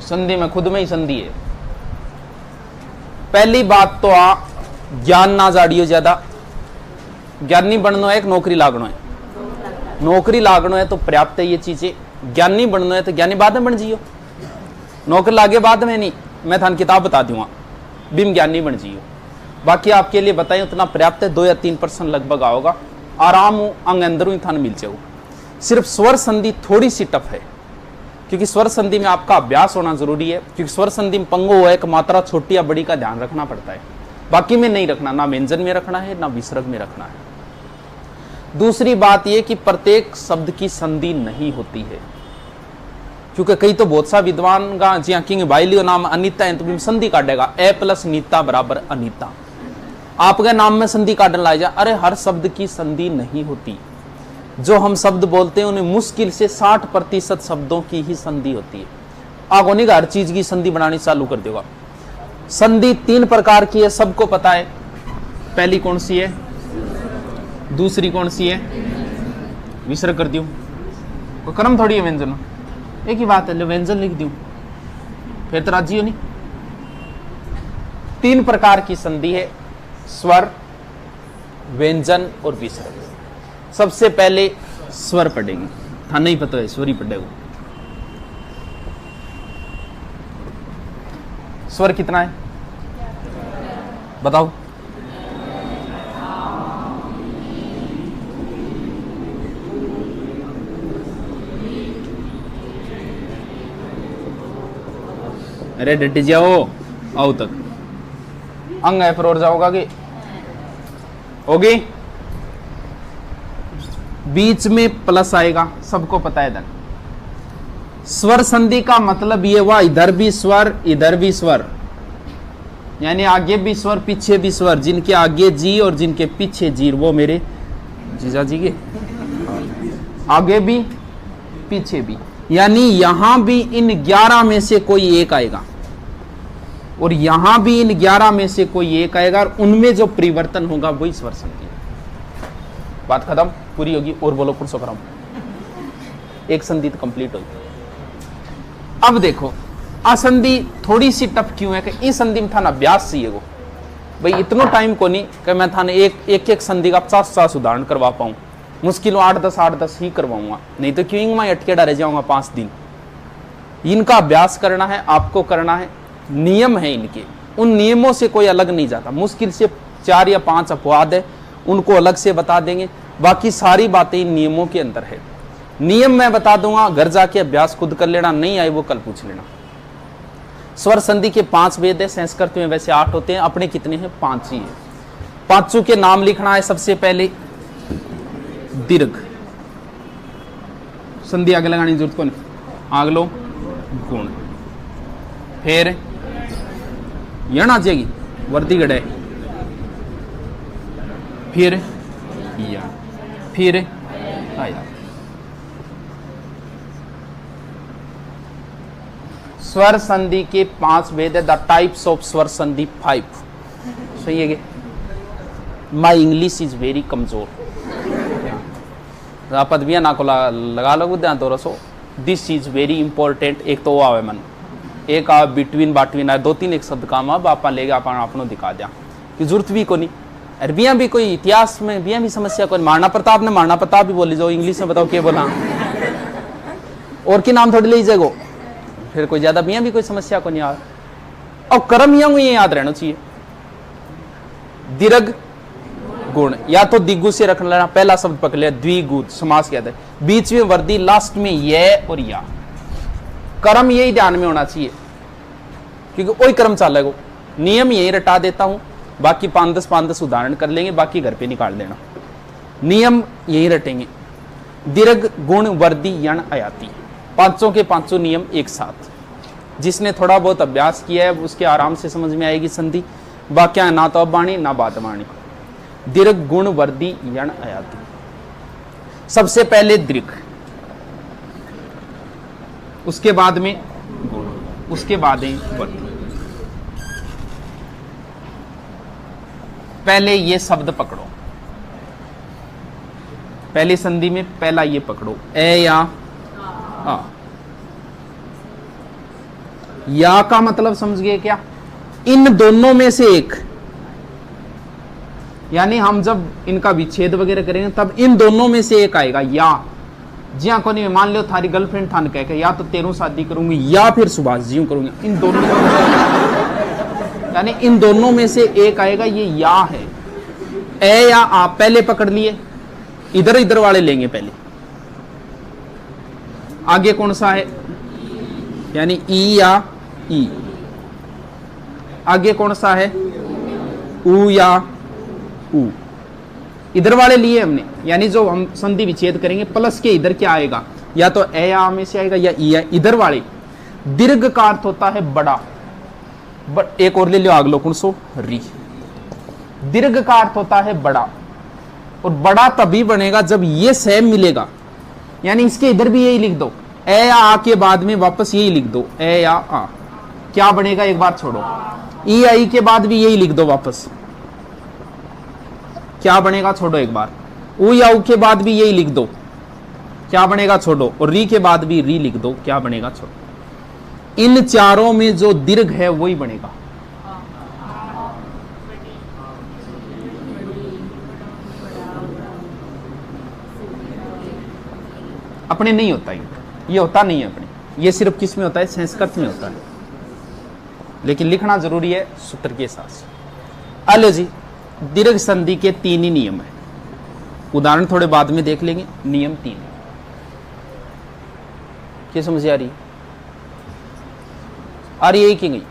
संधि में खुद में ही संधि है। पहली बात तो ज्ञान ना जाड़ियो ज्यादा। ज्ञानी बनना है, एक नौकरी लागनो है। नौकरी लागनो है तो पर्याप्त है ये चीजें। ज्ञानी बनना है तो ज्ञानी बाद में बन जियो, नौकरी लागे बाद में नहीं। मैं थान किताब बता दूंगा, बिम ज्ञानी बन जियो। बाकी आपके लिए बताएं उतना पर्याप्त है, 2 या 3% लगभग आओगा, आराम अंग अंदर ही थान मिल जाओ। सिर्फ स्वर संधि थोड़ी सी टफ है, क्योंकि स्वर संधि में आपका अभ्यास होना जरूरी है, क्योंकि स्वर संधि में पंगो हुआ है कि मात्रा छोटी या बड़ी का ध्यान रखना पड़ता है, बाकी में नहीं रखना, ना व्यंजन में रखना है ना विसर्ग में रखना है। दूसरी बात यह कि प्रत्येक शब्द की संधि नहीं होती है, क्योंकि कई तो बहुत सा विद्वान का जी किंग बाइलियो नाम अनीता है तो संधि काटेगा, ए प्लस नीता बराबर अनीता, आपके नाम में संधि काटने ला जा। अरे हर शब्द की संधि नहीं होती। जो हम शब्द बोलते हैं उन्हें मुश्किल से 60% शब्दों की ही संधि होती है। आगोनी का हर चीज की संधि बनानी चालू कर देगा। संधि 3 प्रकार की है, सबको पता है। पहली कौन सी है, दूसरी कौन सी है, विसर्ग कर दियो, कोई क्रम थोड़ी है व्यंजन, एक ही बात है, लो व्यंजन लिख दियो फिर तो राजी हो नहीं। 3 प्रकार की संधि है, स्वर, व्यंजन और विसर्ग। सबसे पहले स्वर पढ़ेगी, था नहीं पता है स्वर ही पढ़ेगा। स्वर कितना है बताओ, अरे डट जाओ, आओ तक अंग है फिर और जाओगा कि होगी। बीच में प्लस आएगा, सबको पता है। धन स्वर संधि का मतलब ये हुआ इधर भी स्वर इधर भी स्वर, यानी आगे भी स्वर पीछे भी स्वर। जिनके आगे जी और जिनके पीछे जी, वो मेरे जीजा जी के आगे भी पीछे भी, यानी यहां भी इन 11 में से कोई एक आएगा और यहां भी इन 11 में से कोई एक आएगा, और उनमें जो परिवर्तन होगा वही स्वर संधि। बात खत्म, पूरी होगी। और बोलो पुरुषोत्तम, एक संधि तो कंप्लीट होगी। अब देखो असंधि थोड़ी सी टफ क्यों है कि इस संधि में थाना अभ्यास चाहिए वो भाई, इतना टाइम को नहीं कि मैं थाने एक संधि का 50 उदाहरण करवा पाऊं, मुश्किल 8-10 ही करवाऊंगा, नहीं तो क्यों मैं अटकेड़ा रह जाऊंगा 5 दिन। इनका अभ्यास करना है, आपको करना है, नियम है इनके, उन नियमों से कोई अलग नहीं जाता। मुश्किल से 4 या 5 अपवाद है, उनको अलग से बता देंगे, बाकी सारी बातें इन नियमों के अंदर है। नियम मैं बता दूंगा, घर जाके अभ्यास खुद कर लेना, नहीं आए वो कल पूछ लेना। स्वर संधि के 5 भेद है, संस्कृत में वैसे 8 होते हैं, अपने कितने हैं, 5 ही है। पांचों के नाम लिखना है। सबसे पहले दीर्घ, संधि आगे लगाने की जरूरत को नहीं, आग लो गुण, फिर यण आ जाएगी वर्दी गड़े, फिर या, फिर आया। स्वर संधि के 5 भेद है। द टाइप्स ऑफ स्वर संधि 5। सही है। माई इंग्लिश इज वेरी कमजोर, पदवियां ना को लगा लो ध्यान तो रसो। This is very important. एक तो वो आवे मन, एक आ बिटवीन बाटवीन आए, 2-3 एक शब्द काम अब आप लेगा अपनों दिखा दिया कि जरूरत भी को नहीं। अरबियां भी कोई इतिहास में बिया भी समस्या कोई। महाराणा प्रताप ने महाराणा प्रताप भी बोली जाओ, इंग्लिश में बताओ क्या बोला, और की नाम थोड़ी ले जाएगो, फिर कोई ज्यादा बिया भी कोई समस्या को नहीं यार। और कर्म ये याद रहना चाहिए। दीर्घ गुण या तो दिग्गु से रख लेना, पहला शब्द पकड़ लिया, द्विगु समास कहते हैं, बीच में वर्दी, लास्ट में ये और या। कर्म यही ध्यान में होना चाहिए, क्योंकि कोई कर्म चलेगा। नियम यही रटा देता हूं, बाकी 5-10 उदाहरण कर लेंगे, बाकी घर पे निकाल देना। नियम यही रटेंगे। दीर्घ गुण वर्दी यण आयाति, 5 के 5 नियम एक साथ। जिसने थोड़ा बहुत अभ्यास किया है उसके आराम से समझ में आएगी संधि। बाकी ना तो बाणी ना बात बाणी। दीर्घ गुण वर्दी यण आयाति। सबसे पहले दीर्घ, उसके बाद में गुण, उसके बाद है वर्दी। पहले ये शब्द पकड़ो, पहली संधि में पहला ये पकड़ो, ए या आ। या का मतलब समझ गए क्या? इन दोनों में से एक, यानी हम जब इनका विच्छेद वगैरह करेंगे तब इन दोनों में से एक आएगा। या जिया को नहीं, मान लो थारी गर्लफ्रेंड थान कह के या तो तेरू शादी करूंगी या फिर सुभाष जी करूंगी, इन दोनों यानी इन दोनों में से एक आएगा, ये या है। ए या आ पहले पकड़ लिए, इधर इधर वाले लेंगे पहले। आगे कौन सा है? यानी ई या ई। आगे कौन सा है? ऊ या ऊ। इधर वाले लिए हमने, यानी जो हम संधि विच्छेद करेंगे प्लस के इधर क्या आएगा? या तो ए या आ में से आएगा या ई या। इधर वाले दीर्घ का अर्थ होता है बड़ा। एक और ले लो, अगलो कौन सो? री। दीर्घ का अर्थ होता है बड़ा, और बड़ा तभी बनेगा जब ये सेम मिलेगा। यानी इसके इधर भी यही लिख दो, ए या आ के बाद में वापस यही लिख दो, ए या आ। क्या बनेगा? एक बार छोड़ो। ई आई के बाद भी यही लिख दो वापस, क्या बनेगा? छोड़ो एक बार। ऊ या ऊ के बाद भी यही लिख दो, क्या बनेगा? छोड़ो। और री के बाद भी री लिख दो, क्या बनेगा? छोड़ो। इन चारों में जो दीर्घ है वही बनेगा। अपने नहीं होता ये होता नहीं है अपने, ये सिर्फ किस में होता है? संस्कृत में होता है, लेकिन लिखना जरूरी है सूत्र के साथ। अलो जी, दीर्घ संधि के 3 ही नियम है। उदाहरण थोड़े बाद में देख लेंगे। नियम 3 क्या समझ आ रही है? आ रही है कि नहीं?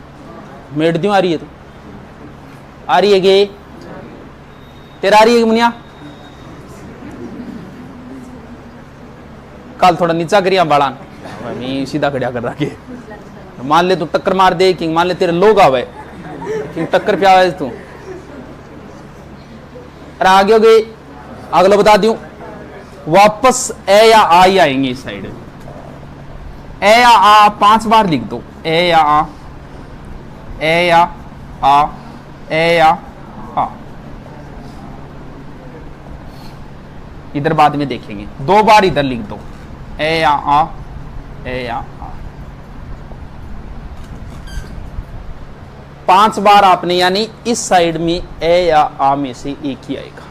मेट दूं? आ रही है तो आ रही है गे? तेरा आ रही है मुनिया? कल थोड़ा नीचा करिया बालान, मैं सीधा खड़ा कर रखे। मान ले तू टक्कर मार दे किंग, मान ले तेरे लोग आवे किंग टक्कर पे आवे तू, अरे आगे हो गए। अगला बता दूं, वापस ए या आ ही आएंगे इस साइड। ए या आ 5 बार लिख दो, ए या आ, ए या आ, ए या आ। इधर बाद में देखेंगे। 2 बार इधर लिख दो, ए या आ, ए या आ। 5 बार आपने, यानी इस साइड में ए या आ में से एक ही आएगा।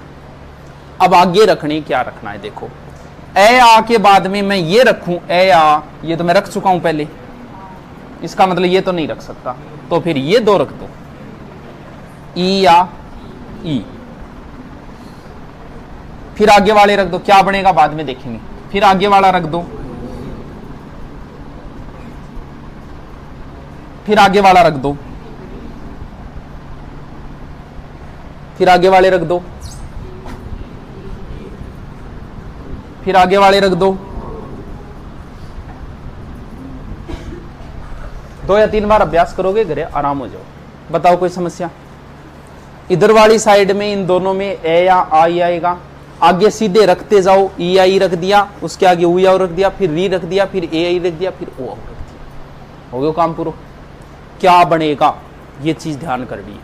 अब आगे रखने क्या रखना है? देखो, ए आ के बाद में मैं ये रखूं, ए आ, ये तो मैं रख चुका हूं पहले, इसका मतलब ये तो नहीं रख सकता, तो फिर ये 2 रख दो, ई या ई। फिर आगे वाले रख दो, क्या बनेगा बाद में देखेंगे। फिर आगे वाला रख दो, फिर आगे वाला रख दो, फिर आगे वाले रख दो, फिर आगे वाले रख दो। 2 या 3 बार अभ्यास करोगे घरे आराम हो जाओ। बताओ कोई समस्या? इधर वाली साइड में इन दोनों में ए या आ ही आएगा। आगे सीधे रखते जाओ, ई आई रख दिया, उसके आगे ऊ या रख दिया, फिर री रख दिया, फिर ए आई रख दिया, फिर ओ रख दिया। हो गया काम पूरा। क्या बनेगा ये चीज ध्यान कर ली।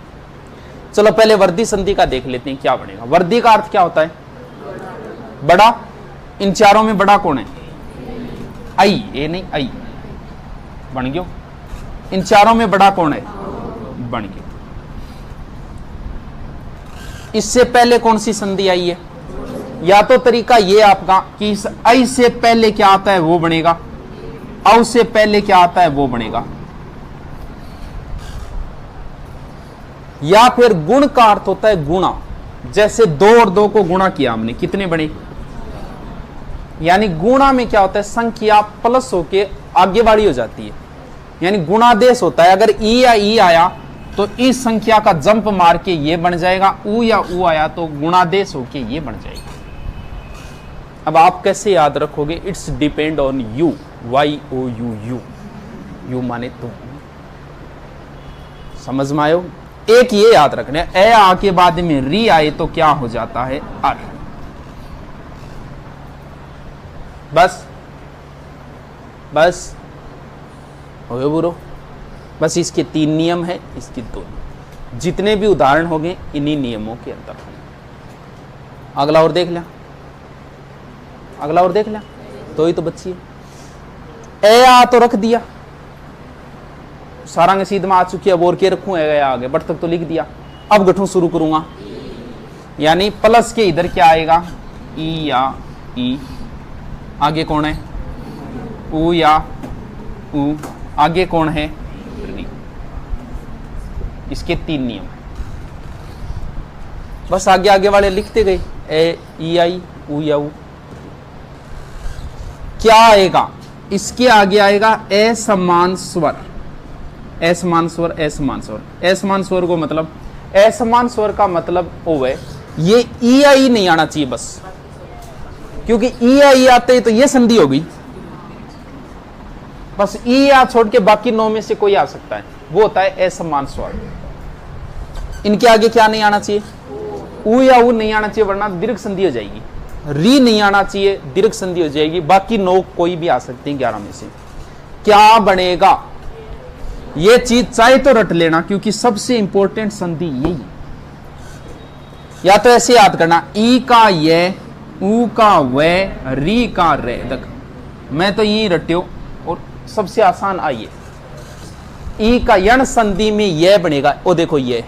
चलो पहले वर्धी संधि का देख लेते हैं क्या बनेगा। वर्धी का अर्थ क्या होता है? बड़ा। इन चारों में बड़ा कौन है? आई। ए नहीं, आई बन गयो। इन चारों में बड़ा कौन है? बन गया। इससे पहले कौन सी संधि आई है? या तो तरीका ये आपका कि इस आई से पहले क्या आता है वो बनेगा, औ से पहले क्या आता है वो बनेगा, या फिर गुण का अर्थ होता है गुणा। जैसे 2 और 2 को गुणा किया हमने, कितने बने? यानी गुणा में क्या होता है? संख्या प्लस होके आगे वाली हो जाती है, यानी गुणादेश होता है। अगर ई या ई आया तो इस संख्या का जंप मार के ये बन जाएगा, ऊ या ऊ आया तो गुणादेश होके ये बन जाएगा। अब आप कैसे याद रखोगे? It's depend on you. Y O U, you you माने तुम। समझ में आयो? एक ये याद रखना है, ए आ के बाद में री आए तो क्या हो जाता है? अर। बस बस हो गया बुरो। बस इसके 3 नियम है, इसके 2। जितने भी उदाहरण होंगे इन्हीं नियमों के अंदर होंगे। अगला और देख लिया, अगला और देख लिया, तो ही तो बच्ची है। ए आ तो रख दिया, सारंग सीध में आ चुकी है, अब और के रखूं है आगे, बट तक तो लिख दिया। अब गठू शुरू करूंगा, यानी प्लस के इधर क्या आएगा, ई या ई, आगे कौन है, ऊ या ऊ, आगे कौन है, री। इसके 3 नियम है, बस आगे आगे वाले लिखते गए, ए ई आई ऊ या ऊ। क्या आएगा, इसके आगे आएगा असमान स्वर, असमान स्वर, असमान स्वर। असमान स्वर को मतलब, असमान स्वर का मतलब ओ है, ये ई आई नहीं आना चाहिए बस, क्योंकि ई आई आते ही तो ये संधि होगी, बस ई आ छोड़ के बाकी 9 में से कोई आ सकता है, वो होता है असमान स्वर। इनके आगे क्या नहीं आना चाहिए, ऊ या ऊ नहीं आना चाहिए, वरना दीर्घ संधि हो जाएगी। री नहीं आना चाहिए, दीर्घ संधि हो जाएगी। बाकी 9 कोई भी आ सकते हैं 11 में से। क्या बनेगा, ये चीज चाहे तो रट लेना, क्योंकि सबसे इंपॉर्टेंट संधि यही है। या तो ऐसे याद करना, ई का ये, ऊ का वे, री का रे। देख मैं तो यही रट्यो, और सबसे आसान आइए, ई का यण संधि में ये बनेगा। ओ देखो ये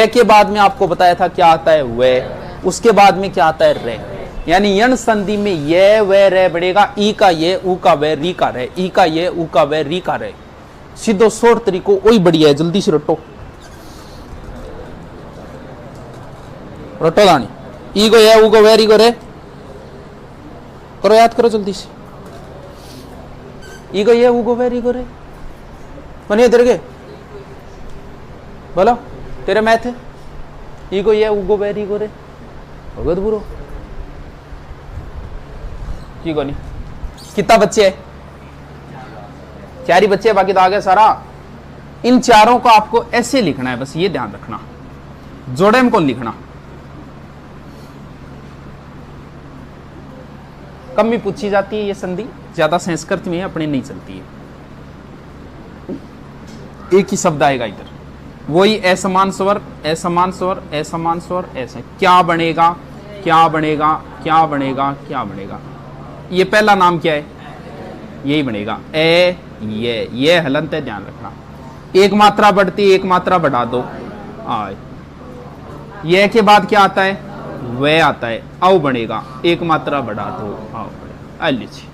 के बाद में आपको बताया था क्या आता है, वे, उसके बाद में क्या आता है, रे। यानी यण संधि में ये वे रे बनेगा, ई का ये, ऊ का वे, री का रे, ई का ये, ऊ का वे, री का रे। सीधो शोर तरीको वही बढ़िया है, जल्दी से रटो, रटो दानी। ई को ये, ऊ को वे, री को रे, करो याद करो जल्दी से। ई को ये, ऊ को वे, री को रे, बनिए तेरे के, बोलो तेरे मैथ है। ई को ये, ऊ को वे, री को रे, भगत बुरो की को नहीं। कितना बच्चे है, 4 ही बच्चे, बाकी तो आ गया सारा। इन चारों को आपको ऐसे लिखना है, बस ये ध्यान रखना, जोड़े में कौन लिखना। कम भी पूछी जाती है ये संधि, ज्यादा संस्कृत में अपने नहीं चलती है। एक ही शब्द आएगा इधर, वही असमान स्वर, असमान स्वर, असमान स्वर, ऐसे। क्या बनेगा, क्या बनेगा, क्या बनेगा, क्या बनेगा। ये पहला नाम क्या है, यही बनेगा, ए ये हलंत है, ध्यान रखना। एक मात्रा बढ़ती, एक मात्रा बढ़ा दो, आए। ये के बाद क्या आता है, वे आता है, औ बनेगा, एक मात्रा बढ़ा दो, आओ बनेगा। आ लीजिए,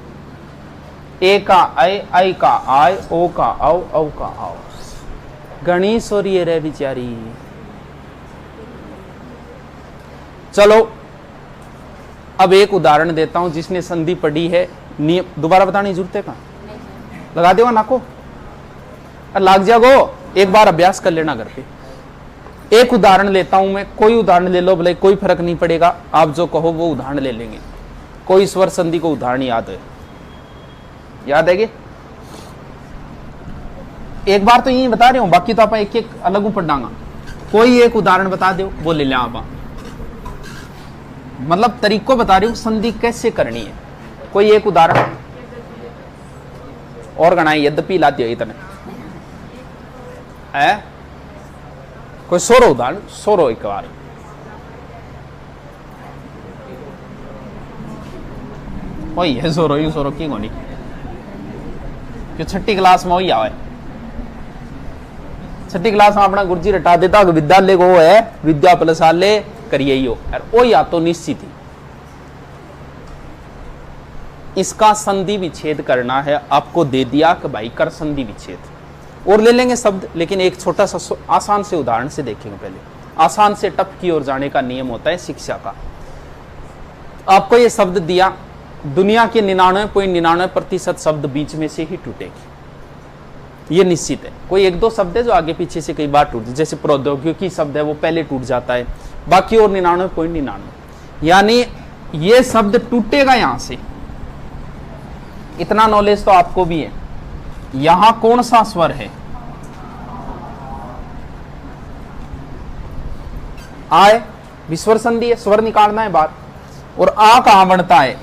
ए का आई का आय, ओ का औ का आओ। गणेश और ये रे बिचारी। चलो अब एक उदाहरण देता हूं, जिसने संधि पढ़ी है, नियम दोबारा बताने की जरूरत है कहां, लगा देगा नाको, लाग जागो, एक बार अभ्यास कर लेना घर पे। एक उदाहरण लेता हूं मैं, कोई उदाहरण ले लो भले, कोई फर्क नहीं पड़ेगा, आप जो कहो वो उदाहरण ले लेंगे। कोई स्वर संधि को उदाहरण याद है, याद है कि एक बार तो यही बता रहे हूं, बाकी तो आप एक एक अलग ऊपर डांगा। कोई एक उदाहरण बता दो, वो ले लें आप, मतलब तरीको बता रही हूं संधि कैसे करनी है। कोई एक उदाहरण और गणाई, यद्यपि ला दिया इतने है। कोई सोरो उदाहरण, सोरो एक बार। वही है सोरो, यू सोरो की गोनी, जो 6ठी क्लास में वही आवे। 6ठी क्लास में अपना गुरुजी रटा देता विद्यालय को है, विद्या प्लसालय करिए ही हो, ओ या तो निश्चित ही। इसका संधि विच्छेद करना है, आपको दे दिया कि भाई कर संधि विच्छेद, और ले लेंगे शब्द, लेकिन एक छोटा सा आसान से उदाहरण से देखेंगे। पहले आसान से टफ की ओर जाने का नियम होता है शिक्षा का। आपको ये शब्द दिया, दुनिया के 99.99% शब्द बीच में से ही टूटेगी, ये निश्चित है। कोई 1-2 शब्द है जो आगे पीछे से कई बार टूट, जैसे प्रौद्योगिकी शब्द है वो पहले टूट जाता है, बाकी और 99.99, यानी ये शब्द टूटेगा यहां से। इतना नॉलेज तो आपको भी है। यहां कौन सा स्वर है, आय विस्वर संधि है, स्वर निकालना है बात, और आ कहां बनता है,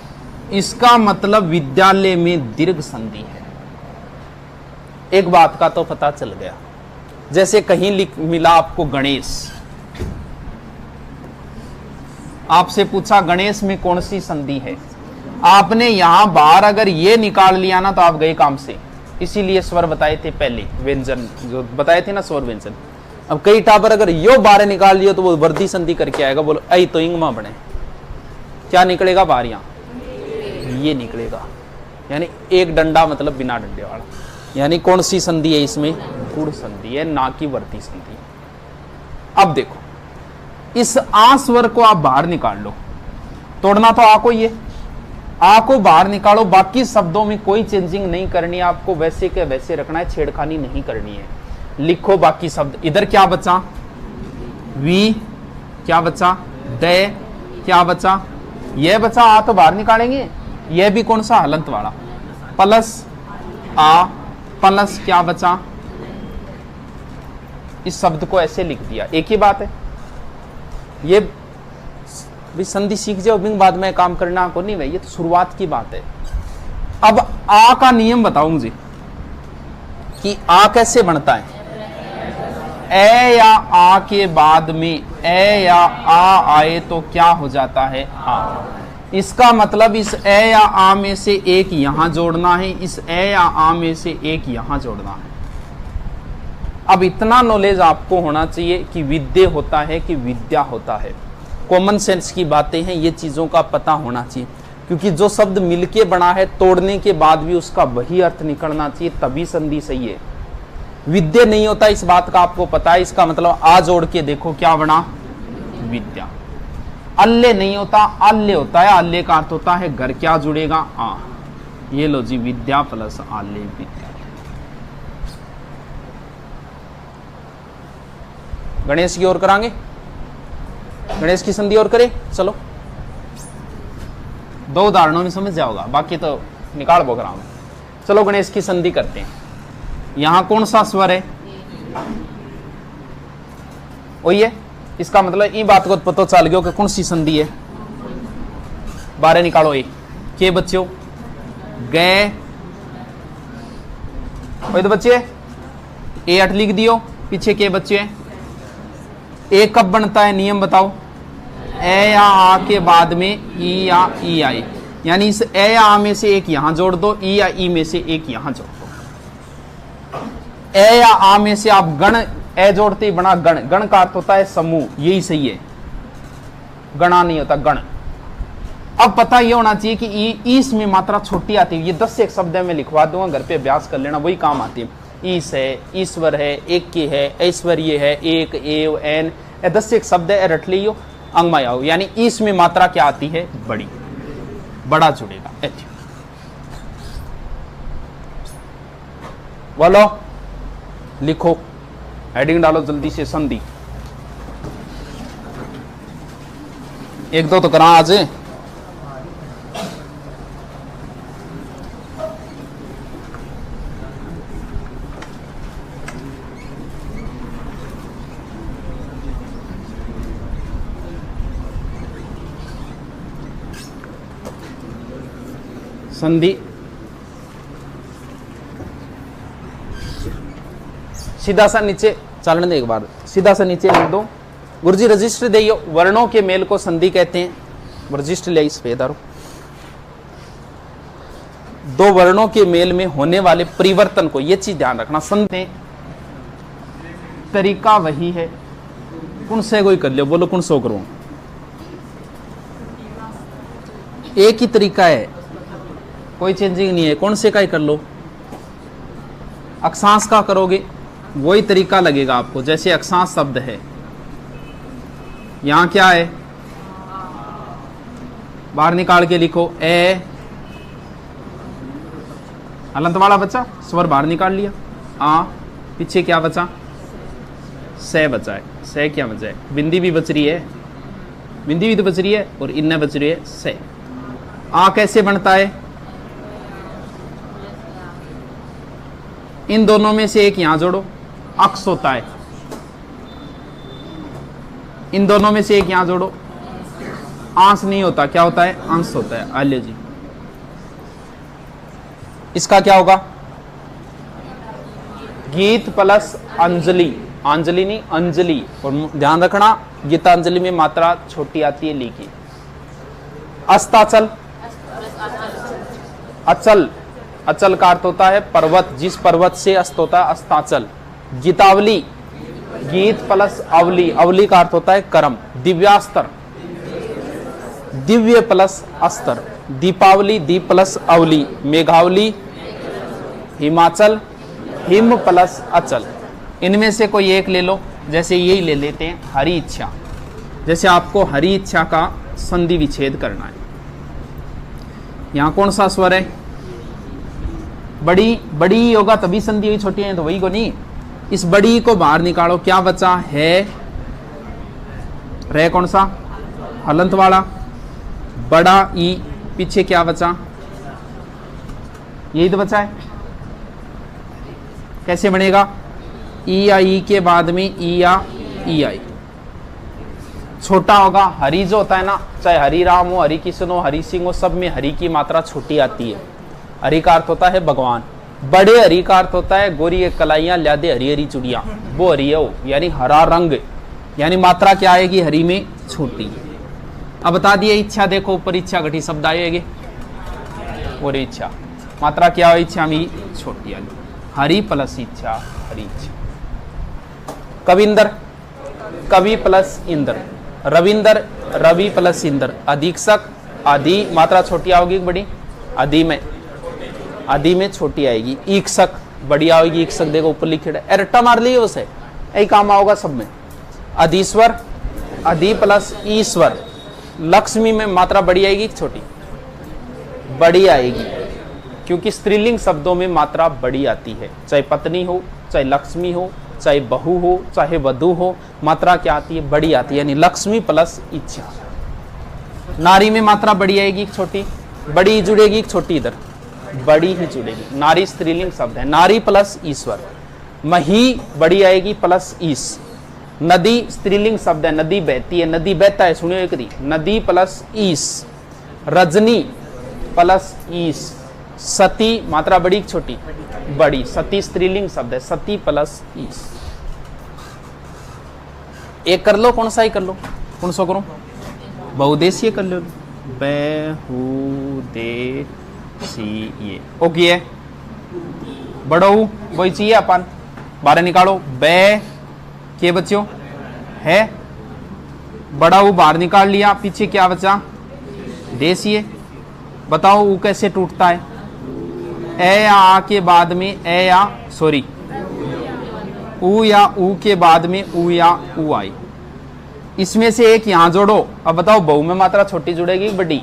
इसका मतलब विद्यालय में दीर्घ संधि है। एक बात का तो पता चल गया, जैसे कहीं मिला आपको गणेश, आपसे पूछा गणेश में कौन सी संधि है, आपने यहां बाहर अगर ये निकाल लिया ना तो आप गए काम से। इसीलिए स्वर बताए थे पहले, व्यंजन जो बताए थे ना, स्वर व्यंजन। अब कई टाबर अगर यो बाहर निकाल लियो तो वो वर्दी संधि करके आएगा, बोलो ऐ तो इंगमा बने, क्या निकलेगा बाहर, यहां ये निकलेगा, यानी एक डंडा मतलब बिना डंडे वाला। यानी कौन सी संधि है इसमें, गुण संधि है, ना कि वर्ती संधि। अब देखो इस आ स्वर को आप बाहर निकाल लो, तोड़ना तो आ को ही है, आ को बाहर निकालो, बाकी शब्दों में कोई चेंजिंग नहीं करनी है आपको, वैसे के वैसे रखना है, छेड़खानी नहीं करनी है। लिखो बाकी शब्द, इधर क्या बचा, वी क्या बचा, दे क्या बचा, यह बचा, आ तो बाहर निकालेंगे, यह भी कौन सा, हलंत वाला, प्लस आ प्लस क्या बचा, इस शब्द को ऐसे लिख दिया, एक ही बात है। ये भी संधि सीख जाओ, बिंग बाद में काम करना को नहीं, ये तो शुरुआत की बात है। अब आ का नियम बताओ मुझे कि आ कैसे बनता है। ए या आ के बाद में ए या आ आए तो क्या हो जाता है, आ। इसका मतलब इस ए या आ में से एक यहां जोड़ना है, इस ए या आ में से एक यहां जोड़ना है। अब इतना नॉलेज आपको होना चाहिए कि विद्या होता है कि विद्या होता है, कॉमन सेंस की बातें हैं, ये चीजों का पता होना चाहिए, क्योंकि जो शब्द मिलके बना है तोड़ने के बाद भी उसका वही अर्थ निकलना चाहिए, तभी संधि सही है। विद्या नहीं होता, इस बात का आपको पता है, इसका मतलब आ जोड़ के देखो क्या बना, विद्या। अल्ले नहीं होता, आल्ले होता है, आल्ले का अर्थ होता है घर, क्या जुड़ेगा, आ। ये लो जी, विद्या प्लस आल्ले, विद्या। गणेश की ओर करांगे, गणेश की संधि और करें, चलो 2 उदाहरणों में समझ जाओगा, बाकी तो निकाल प्रोग्राम। चलो गणेश की संधि करते हैं। यहां कौन सा स्वर है, वही है, इसका मतलब ये बात को पता चल गया कि कौन सी संधि है। बारह निकालो, एक के बच्चों, गए, वही तो बच्चे, ए 8 लिख दियो, पीछे के बच्चे हैं। ए कब बनता है, नियम बताओ। ए या आ के बाद में ई या ई आई, यानी इस ए या आ में से एक यहां जोड़ दो, ई या ई में से एक यहां जोड़ दो। ए या आ में से आप गण, ए जोड़ते ही बना गण, गण का अर्थ होता है समूह, यही सही है, गणा नहीं होता, गण। अब पता यह होना चाहिए कि ई इसमें मात्रा छोटी आती है, ये 10 से एक शब्द में लिखवा दूंगा, घर पे अभ्यास कर लेना, वही काम आती है। ईस है, ईश्वर है, एक के है, ऐश्वर्य है, एक, एव, एन, 10 से एक शब्द है, रट लियो, अंगमायाओ, यानी ईस में मात्रा क्या आती है, बड़ी, बड़ा जुड़ेगा। बोलो, लिखो, हेडिंग डालो जल्दी से, संधि 1-2 तो करा आज। संधि सीधा सा नीचे चलने दे, एक बार सीधा सा नीचे लिख दो। गुरुजी रजिस्टर दियो, वर्णों के मेल को संधि कहते हैं। रजिस्टर ले इस पे दारो। 2 वर्णों के मेल में होने वाले परिवर्तन को, ये चीज ध्यान रखना। संधि तरीका वही है, कौन से कोई कर लियो, बोलो कौन सो करो, एक ही तरीका है, कोई चेंजिंग नहीं है, कौन से का ही कर लो। अक्षांश का करोगे वही तरीका लगेगा आपको, जैसे अक्षांश शब्द है, यहां क्या है, बाहर निकाल के लिखो, ए, हलंत वाला बचा, स्वर बाहर निकाल लिया, आ, पीछे क्या बचा, से बचा है, से क्या बचा है, बिंदी भी बच रही है, बिंदी भी तो बच रही है, और इन्ने बच रही है से। आ कैसे बनता है, इन दोनों में से एक यहां जोड़ो, अक्स होता है, इन दोनों में से एक यहां जोड़ो, आंस नहीं होता, क्या होता है, अंश होता है। आलिया जी, इसका क्या होगा, गीत प्लस अंजलि, अंजलि नहीं अंजलि, और ध्यान रखना गीतांजलि में मात्रा छोटी आती है, ली की। अस्ताचल, अचल, अचल का अर्थ होता है पर्वत, जिस पर्वत से अस्त होता है अस्ताचल। गीतावली, गीत प्लस अवली, अवली का अर्थ होता है कर्म। दिव्यास्त्र, दिव्य प्लस अस्त्र। दीपावली, दीप प्लस अवली। मेघावली, हिमाचल, हिम प्लस अचल। इनमें से कोई एक ले लो, जैसे यही ले लेते हैं हरी इच्छा। जैसे आपको हरी इच्छा का संधि विच्छेद करना है, यहां कौन सा स्वर है? बड़ी, बड़ी होगा तभी संधि हुई, छोटी है तो वही को नहीं। इस बड़ी को बाहर निकालो, क्या बचा है? रे कौन सा? हलंत वाला। बड़ा ई, पीछे क्या बचा? यही तो बचा है। कैसे बनेगा? ई या ई के बाद में ई या ई आई। छोटा होगा हरि, जो होता है ना, चाहे हरि राम हो, हरि किशन हो, हरि सिंह हो, सब में हरि की मात्रा छोटी आती है। हरि का अर्थ होता है भगवान। बड़े हरि का अर्थ होता है गोरी कलाइयां ल्यादे हरी हरी चुड़िया, वो हरि है वो, यानी हरा रंग, यानी मात्रा क्या आएगी हरि में? छोटी। अब बता दिए इच्छा, देखो ऊपर इच्छा घटी शब्द आएगी और इच्छा, मात्रा क्या हो? इच्छा में छोटी आली। हरि प्लस इच्छा, हरि इच्छा। कविंदर, कवि प्लस इंद्र। रविंदर, रवि प्लस इंद्र। अधीक्षक, आदि मात्रा छोटी आओगी बड़ी, आदि में छोटी आएगी। ईक्षक, बड़ी आएगी। ईक्षक देखो ऊपर लिखे एरटा मार लिए उसे, यही काम आओगा सब में। अधीश्वर, अधि प्लस ईश्वर। लक्ष्मी में मात्रा बड़ी आएगी छोटी? बड़ी आएगी, क्योंकि स्त्रीलिंग शब्दों में मात्रा बड़ी आती है। चाहे पत्नी हो, चाहे लक्ष्मी हो, चाहे बहू हो, चाहे वधु हो, मात्रा क्या आती है? बड़ी आती है, यानी लक्ष्मी प्लस इच्छा। नारी में मात्रा बड़ी आएगी छोटी? बड़ी जुड़ेगी छोटी? इधर बड़ी ही जुड़ेगी। नारी स्त्रीलिंग शब्द है, नारी प्लस ईश्वर। मही बड़ी आएगी प्लस ईश। नदी स्त्रीलिंग शब्द है, नदी बहती है, नदी बहता है, सुनियो एक दी, नदी प्लस ईश। रजनी प्लस ईश। सती मात्रा बड़ी छोटी? बड़ी। सती स्त्रीलिंग शब्द है, सती प्लस ईश। एक कर लो, कौन सा ही कर लो? कौन सा करो? बहुदेशीय कर लो। बहुदेशीय ओके है। बड़ऊ वही चाहिए अपन, बारह निकालो। बे के बच्चों है, बड़ऊ बाहर निकाल लिया, पीछे क्या बचा? देशीय। बताओ ऊ कैसे टूटता है? ए या आ के बाद में ए या सॉरी ऊ या ऊ के बाद में ऊ या ऊ आई। इसमें से एक यहां जोड़ो। अब बताओ बहु में मात्रा छोटी जुड़ेगी बड़ी?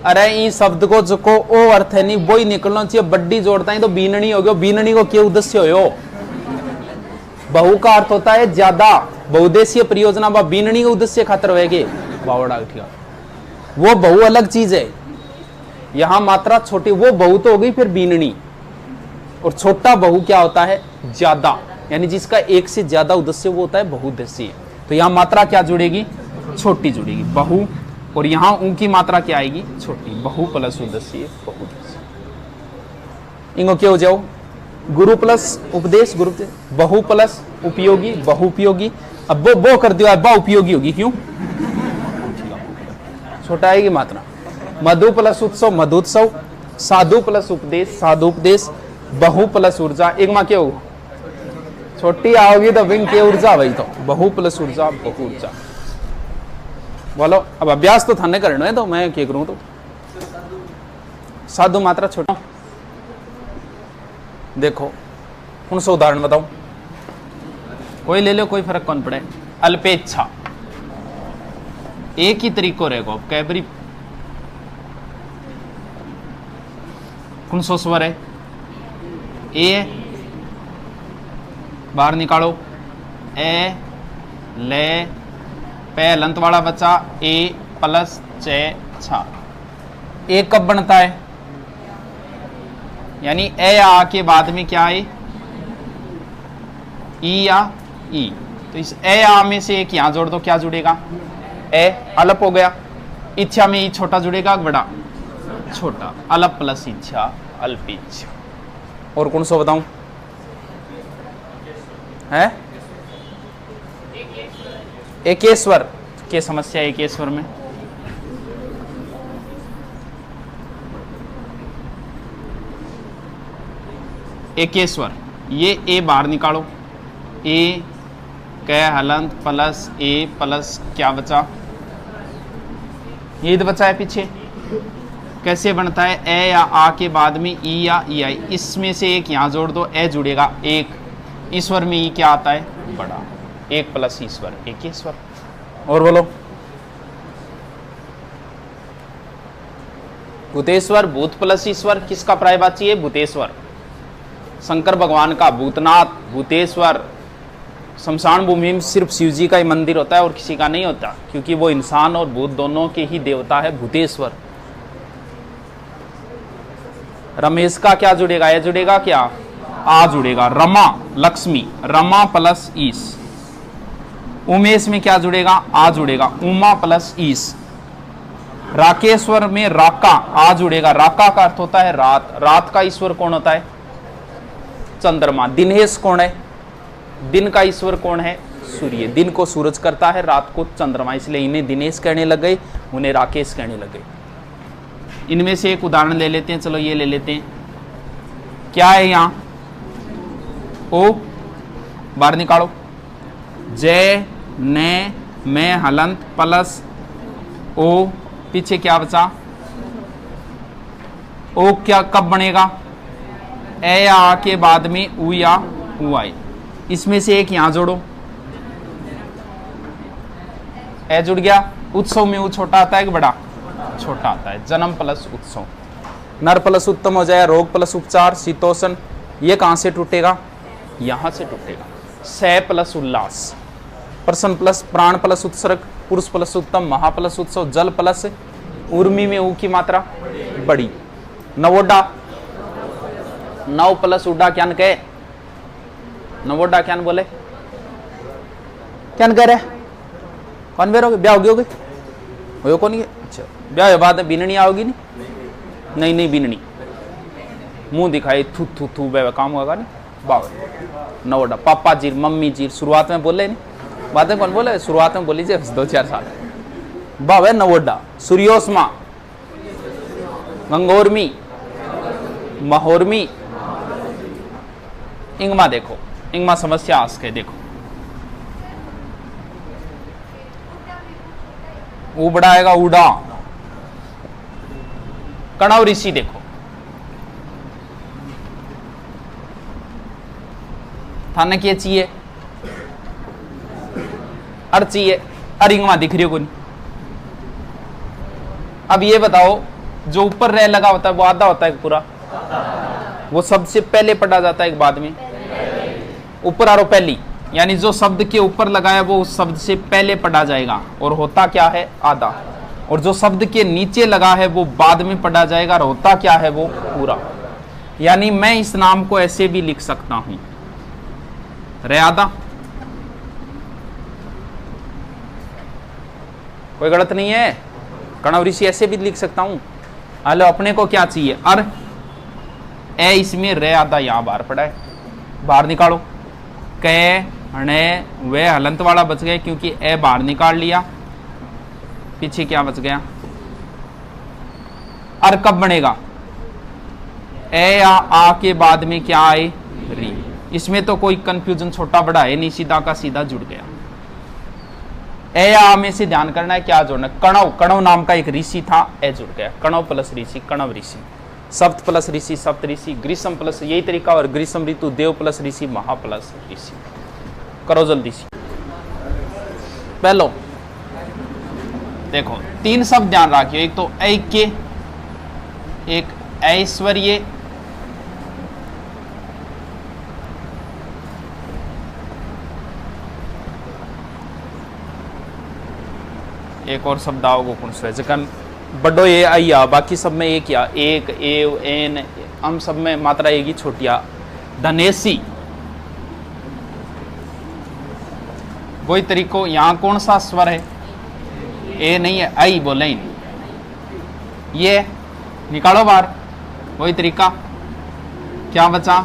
अरे इस शब्द को जो को ओ अर्थ है नहीं वो ही निकलना चाहिए। बड्डी जोड़ता है तो बीननी हो गया। बीननी को क्या उद्देश्य हो? बहु का अर्थ होता है ज्यादा, बहुउद्देशीय परियोजना। बीननी का उद्देश्य खातर होएगी बावड़ा। वो बहु अलग चीज है, यहां मात्रा छोटी। वो बहु तो हो गई फिर बीननी, और छोटा बहु क्या होता है? ज्यादा, यानी जिसका एक से ज्यादा उद्देश्य वो होता है बहुउद्देशीय। तो यहां मात्रा क्या जुड़ेगी? छोटी जुड़ेगी, बहु। और यहां उनकी मात्रा क्या आएगी? छोटी। बहु प्लस उद्देश्य, बहुउद्देशीय। इनको क्या हो जाओ? गुरु प्लस उपदेश, गुरु। बहु प्लस उपयोगी, बहुउपयोगी। अब वो कर दियो, अब उपयोगी होगी। क्यों? छोटा आएगी मात्रा। मधु प्लस उत्सव, मधुत्सव। साधु प्लस उपदेश, साधुपदेश। बहु प्लस ऊर्जा, एक माँ क्या होगा? छोटी आओगी तो विंग के ऊर्जा भाई। तो बहु प्लस ऊर्जा, बहु ऊर्जा। बोलो अब अभ्यास तो थाने करना है, तो मैं क्या करूं? तो साधु मात्रा छोटा। देखो कौन सा उदाहरण बताऊं? कोई ले लो, कोई फर्क कौन पड़े। अल्पेच्छा, एक ही तरीको रहेगा। अब कैबरी कौन सा स्वर है? ए, बाहर निकालो। ए ले पे लंत वाला बचा ए प्लस चे छा। ए कब बनता है? यानी ए या आ के बाद में क्या है? ई या ई। तो इस ए या आ में से एक यहां जोड़ दो, क्या जुड़ेगा? ए अलप हो गया। इच्छा में ई छोटा जुड़ेगा, बड़ा? छोटा। अलप प्लस इच्छा, अल्प इच्छा। और कौन सा बताऊं? है एकेश्वर के समस्या। एकेश्वर में एक स्वर, ये ए बाहर निकालो, ए क हलंत प्लस ए प्लस क्या बचा, ये बचा है पीछे। कैसे बनता है, ए या आ के बाद में ई या ई आई, इसमें से एक यहां जोड़ दो, ए जुड़ेगा एक, ईश्वर में ई क्या आता है बड़ा, एक प्लस ईश्वर एक ईश्वर। और बोलो भूतेश्वर, भूत प्लस ईश्वर किसका प्रायवाची है, भूतेश्वर। शंकर भगवान का भूतनाथ, भूतेश्वर। शमशान भूमि में सिर्फ शिव जी का ही मंदिर होता है और किसी का नहीं होता, क्योंकि वो इंसान और भूत दोनों के ही देवता है भूतेश्वर। रमेश का क्या जुड़ेगा, ये जुड़ेगा क्या, आ जुड़ेगा, रमा लक्ष्मी, रमा प्लस ईश। उमेश में क्या जुड़ेगा, आ जुड़ेगा, उमा प्लस ईश। राकेश्वर में राका, आ जुड़ेगा, राका का अर्थ होता है रात, रात का ईश्वर कौन होता है, चंद्रमा। दिनेश कौन है, दिन का ईश्वर कौन है, सूर्य। दिन को सूरज करता है, रात को चंद्रमा, इसलिए इन्हें दिनेश कहने लग गए, उन्हें राकेश कहने लग गए। इनमें से एक उदाहरण ले लेते हैं, चलो ये ले लेते हैं, क्या है यहां, ओ बाहर निकालो, जय ने मैं हलंत प्लस ओ, पीछे क्या बचा, ओ क्या कब बनेगा, ए या आ के बाद में उ या उ आई, इसमें से एक यहां जोड़ो, ए जुड़ गया। उत्सव में उ छोटा आता है कि बड़ा, छोटा आता है। जन्म प्लस उत्सव, नर प्लस उत्तम हो जाए, रोग प्लस उपचार, शीतोषण, ये कहां से टूटेगा, यहां से टूटेगा। सह प्लस उल्लास, प्रसन्न प्लस प्राण प्लस उत्सर्ग, पुरुष प्लस उत्तम, महा प्लस उत्सव, जल प्लस उर्मी में ऊ की मात्रा बड़ी। नवोडा, नव प्लस उडा क्या कहे, नवोडा क्या बोले, क्या कह रहे, कौन बेरोगे, ब्याह होगी होगी हो कौन ये, अच्छा ब्याह बाद में बिननी आओगी नहीं, नहीं बिननी, मुंह दिखाई थू थू थू बे काम होगा नहीं, बाबा नवोडा। पापा जी मम्मी जी शुरुआत में बोले नहीं, बाद में कौन बोले, शुरुआत में बोली 2-4 साल, बाबा नवोडा। सूर्योस्मा, गंगोर्मी, महोर्मी, इंगमा देखो, इंगमा समस्या आस्क है, देखो उबड़ा आएगा उड़ा। कणव ऋषि देखो, थाने क्या चाहिए, अर चाहिए, अरिंगमा दिख रही हो को नहीं। अब ये बताओ, जो ऊपर रह लगा होता है वो आधा होता है पूरा, वो सबसे पहले पढ़ा जाता है एक बाद में, ऊपर आरो पहली, यानी जो शब्द के ऊपर लगा है वो उस शब्द से पहले पढ़ा जाएगा और होता क्या है आधा, और जो शब्द के नीचे लगा है वो बाद में पढ़ा जाएगा और होता क्या है वो पूरा। यानी मैं इस नाम को ऐसे भी लिख सकता हूं, रे आधा, कोई गलत नहीं है, कणव ऋषि ऐसे भी लिख सकता हूं। हेलो अपने को क्या चाहिए, अर ए, इसमें रे आधा यहां बाहर पड़ा है, बाहर निकालो। कै ने वे हलंत वाला बच गए क्योंकि ए बाहर निकाल लिया, पीछे क्या बच गया, अर कब बनेगा, ए या आ के बाद में क्या आए, री। इसमें तो कोई कंफ्यूजन छोटा बड़ा है नहीं, सीधा का सीधा जुड़ गया। ए या आ में से ध्यान करना है क्या जोड़ना, कणव, कणव नाम का एक ऋषि था, ए जुड़ गया, कणव प्लस ऋषि, कणव ऋषि। सप्त प्लस ऋषि, सप्त ऋषि। ग्रीष्म प्लस, यही तरीका, और ग्रीष्म ऋतु, देव प्लस ऋषि, महा प्लस ऋषि। करो जल्दी से। पहलो देखो 3 शब्द ध्यान रखियो, एक तो ऐक्य, एक ऐश्वर्य, एक और शब्द आओगे कौन सा, जकन बड़ो ये आइया, बाकी सब में एक या, एक, एव, एन, हम सब में मात्रा एक ही छोटिया। धनेसी, वही तरीको, यहां कौन सा स्वर है, ए नहीं है, आई बोले, ये निकालो बाहर, वही तरीका। क्या बचा,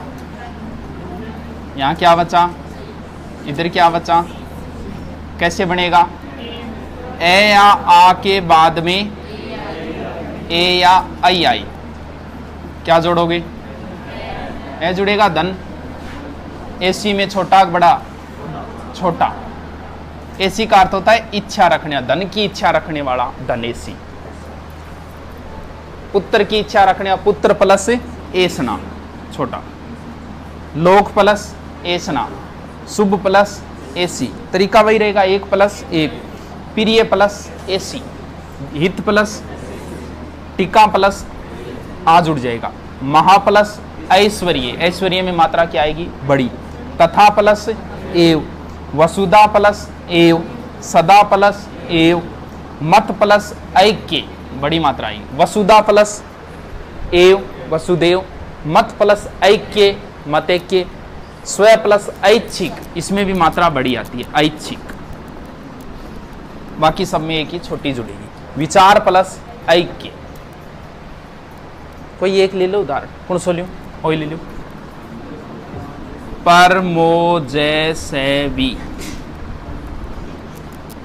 यहां क्या बचा, इधर क्या बचा, कैसे बनेगा, ए या आ के बाद में ए या आई आई, क्या जोड़ोगे, ए जुड़ेगा धन, एसी में छोटा बड़ा, छोटा। एसी का अर्थ होता है इच्छा रखने, धन की इच्छा रखने वाला धन एसी। पुत्र की इच्छा रखने वाला पुत्र प्लस एसना छोटा, लोक प्लस एसना, शुभ प्लस एसी। तरीका वही रहेगा, एक प्लस एक, प्रिय प्लस एसी, हित प्लस टीका प्लस आ जुड़ जाएगा, महा प्लस ऐश्वर्य, ऐश्वर्य में मात्रा क्या आएगी बड़ी, तथा प्लस एव, वसुधा प्लस एव, सदा प्लस एव, मत प्लस ऐक्य बड़ी मात्रा आएगी, वसुधा प्लस एव वसुदेव, मत प्लस ऐक्य मतैक्य, स्व प्लस ऐच्छिक, इसमें भी मात्रा बड़ी आती है ऐच्छिक। बाकी सब में एक ही छोटी जुड़ेगी, विचार प्लस ऐक्य। कोई एक ले लो उदाहरण, कौन सो लियो, वही ले लो। पर मो जय से वी,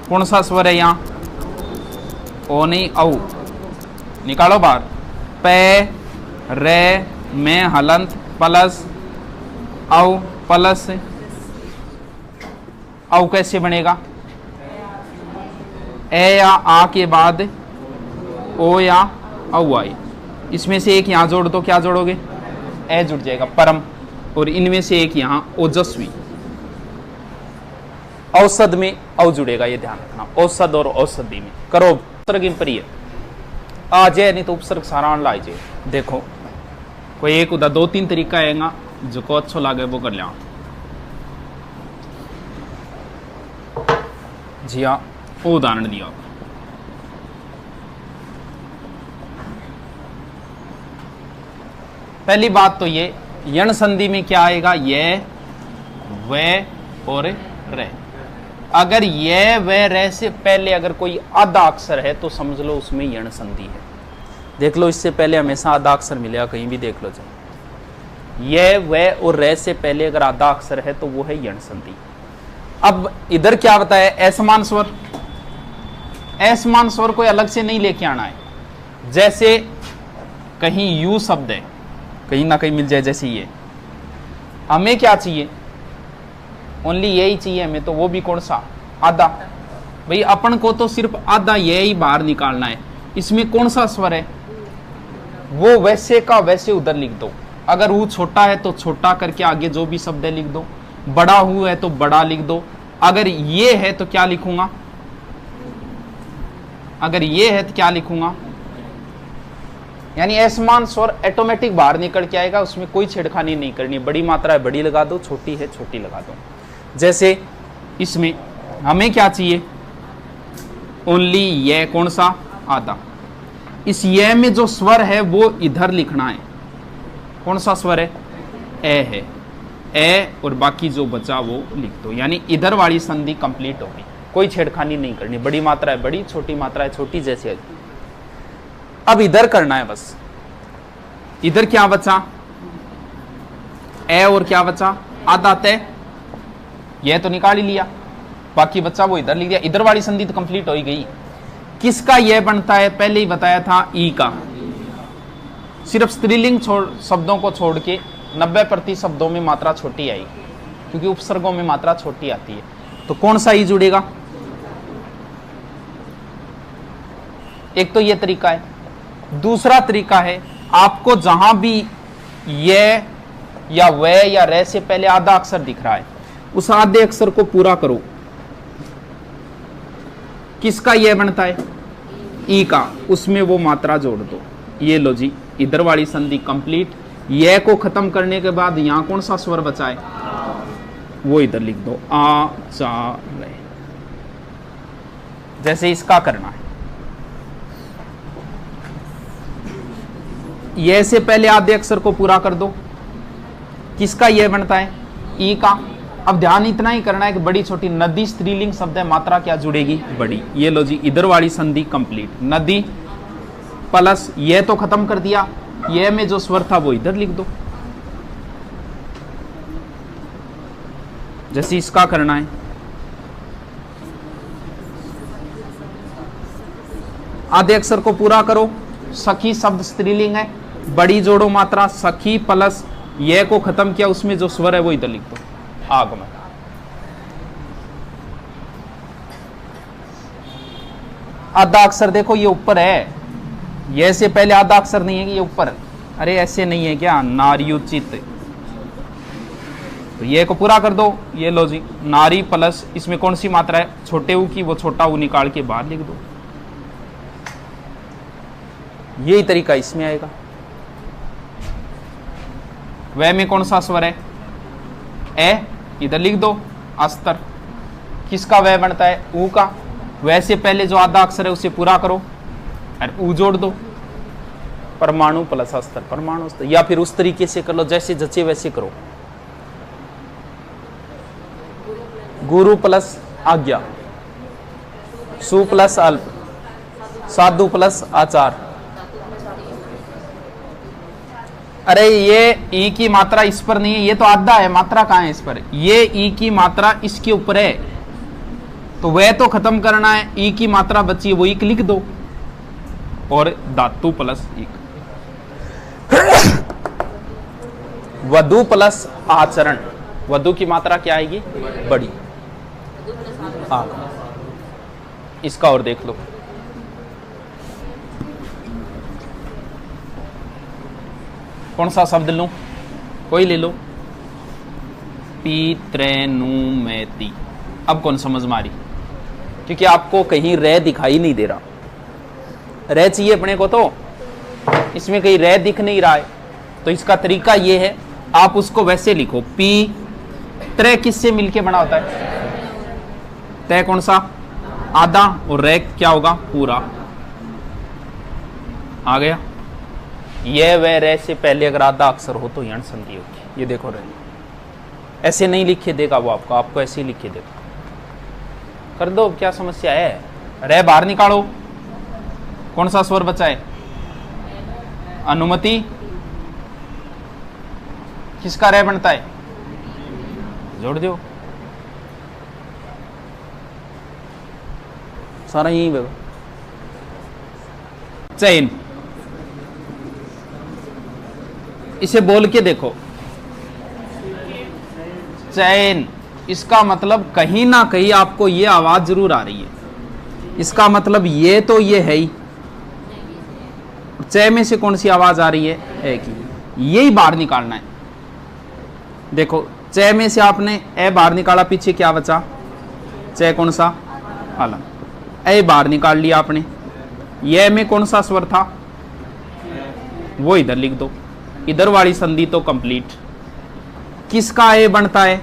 कौन सा स्वर है यहाँ, ओ नहीं औ, निकालो बाहर। पे रे में हलंत प्लस औ प्लस औ कैसे बनेगा, ए या आ के बाद ओ या औ आए, इसमें से एक यहां जोड़ दो, क्या जोड़ोगे, ए जुड़ जाएगा परम, और इनमें से एक यहां ओजस्वी, औषध में औ जुड़ेगा, ये ध्यान रखना, औषध और औषधि में। करो उपसर्ग प्रिय आ जाए, नहीं तो उपसर्ग सारा ला जाए। देखो कोई एक उदा दो तीन तरीका आएगा जो को अच्छा लगे वो कर लिया। जी हाँ, वो उदाहरण दिया। पहली बात तो ये यण संधि में क्या आएगा, ये वे और रे। अगर ये वे रे से पहले अगर कोई आधा अक्षर है तो समझ लो उसमें यण संधि है। देख लो, इससे पहले हमेशा आधा अक्षर मिलेगा, कहीं भी देख लो जाए। ये वे और रे से पहले अगर आधा अक्षर है तो वो है यण संधि। अब इधर क्या बताया, असमान स्वर, असमान स्वर कोई अलग से नहीं लेके आना है। जैसे कहीं यू शब्द है, कहीं ना कहीं मिल जाए, जैसे ये, हमें क्या चाहिए, ओनली यही चाहिए हमें, तो वो भी कौन सा, आधा। भाई अपन को तो सिर्फ आधा ये ही बाहर निकालना है। इसमें कौन सा स्वर है, वो वैसे का वैसे उधर लिख दो। अगर वो छोटा है तो छोटा करके आगे जो भी शब्द है लिख दो, बड़ा हु है तो बड़ा लिख दो। अगर ये है तो क्या लिखूंगा, अगर ये है तो क्या लिखूंगा, यानी असमान स्वर ऑटोमेटिक बाहर निकल के आएगा, उसमें कोई छेड़खानी नहीं करनी। बड़ी मात्रा है बड़ी लगा दो, छोटी है छोटी लगा दो। जैसे इसमें हमें क्या चाहिए, ओनली ये, कौन सा, आधा। इस ये में जो स्वर है वो इधर लिखना है, कौन सा स्वर है, ए है, ए, और बाकी जो बचा वो लिख दो। यानी इधर वाली संधि कंप्लीट होगी, कोई छेड़खानी नहीं करनी। बड़ी मात्रा है बड़ी, छोटी मात्रा है छोटी, जैसे अब इधर करना है बस। इधर क्या बचा, ए, और क्या बचा, आधा तय, यह तो निकाल ही लिया, बाकी बच्चा वो इधर लिख दिया। इधर वाली संधि तो कंप्लीट हो ही गई। किसका यह बनता है, पहले ही बताया था, ई का। सिर्फ स्त्रीलिंग शब्दों को छोड़ के 90% शब्दों में मात्रा छोटी आई, क्योंकि उपसर्गों में मात्रा छोटी आती है। तो कौन सा ई जुड़ेगा, एक तो यह तरीका है। दूसरा तरीका है, आपको जहां भी ये या वे या रे से पहले आधा अक्षर दिख रहा है, उस आधे अक्षर को पूरा करो। किसका ये बनता है, ई का, उसमें वो मात्रा जोड़ दो। ये लो जी, इधर वाली संधि कंप्लीट। ये को खत्म करने के बाद यहां कौन सा स्वर बचा है, वो इधर लिख दो, आ चा रे, जैसे इसका करना है। ये से पहले आधे अक्षर को पूरा कर दो। किसका ये बनता है, ई का। अब ध्यान इतना ही करना है कि बड़ी छोटी, नदी स्त्रीलिंग शब्द है, मात्रा क्या जुड़ेगी, बड़ी। ये लो जी, इधर वाली संधि कंप्लीट। नदी प्लस ये तो खत्म कर दिया, ये में जो स्वर था वो इधर लिख दो, जैसे इसका करना है। आधे अक्षर को पूरा करो। सखी शब्द स्त्रीलिंग है, बड़ी जोड़ो मात्रा, सखी प्लस ये को खत्म किया, उसमें जो स्वर है वो इधर लिख दो, आगमन। आधा अक्षर देखो ये ऊपर है, ये से पहले आधा अक्षर नहीं है कि ये ऊपर, अरे ऐसे नहीं है क्या, नार्युचित, तो ये को पूरा कर दो, ये लो जी, नारी प्लस इसमें कौन सी मात्रा है, छोटे ऊ की, वो छोटा ऊ निकाल के बाहर लिख दो, यही तरीका इसमें आएगा। वह में कौन सा स्वर है, ए, इधर लिख दो, अस्तर, किसका वह बनता है, ऊ का, वैसे पहले जो आधा अक्षर है उसे पूरा करो और ऊ जोड़ दो, परमाणु प्लस अस्तर, परमाणु अस्तर, या फिर उस तरीके से कर लो जैसे जचे वैसे करो। गुरु प्लस आज्ञा, सु प्लस अल्प, साधु प्लस आचार। अरे ये ई की मात्रा इस पर नहीं है, ये तो आधा है, मात्रा कहाँ है इस पर, ये ई की मात्रा इसके ऊपर है, तो वह तो खत्म करना है, ई की मात्रा बची वो एक लिख दो, और धातु प्लस एक, वधु प्लस आचरण, वधु की मात्रा क्या आएगी, बड़ी, इसका और देख लो, कौन सा शब्द लूं, कोई ले लो, पितृनुमेति। अब कौन समझ मारी, क्योंकि आपको कहीं रे दिखाई नहीं दे रहा, रे चाहिए अपने को, तो इसमें कहीं रे दिख नहीं रहा है, तो इसका तरीका ये है, आप उसको वैसे लिखो, पी त्रे किससे मिलके बना होता है, तय कौन सा, आधा, और रे क्या होगा, पूरा, आ गया। ये वे रे से पहले अगर आधा अक्षर हो तो यण संधि होगी, ये देखो रे, ऐसे नहीं लिखे देगा वो आपको ऐसे ही लिखे देगा, कर दो, क्या समस्या है, रे बाहर निकालो, कौन सा स्वर बचा है, अनुमति, किसका रे बनता है, जोड़ दो, सारा यही होगा। चयन, इसे बोल के देखो, चयन, इसका मतलब कहीं ना कहीं आपको ये आवाज जरूर आ रही है, इसका मतलब ये तो ये है ही, चय में से कौन सी आवाज आ रही है, ए की, यही बाहर निकालना है। देखो चय में से आपने ए बाहर निकाला, पीछे क्या बचा, चय कौन सा, अलग, ए बाहर निकाल लिया आपने, ये में कौन सा स्वर था, वो इधर लिख दो, इधर वाली संधि तो कंप्लीट। किसका ए बनता है,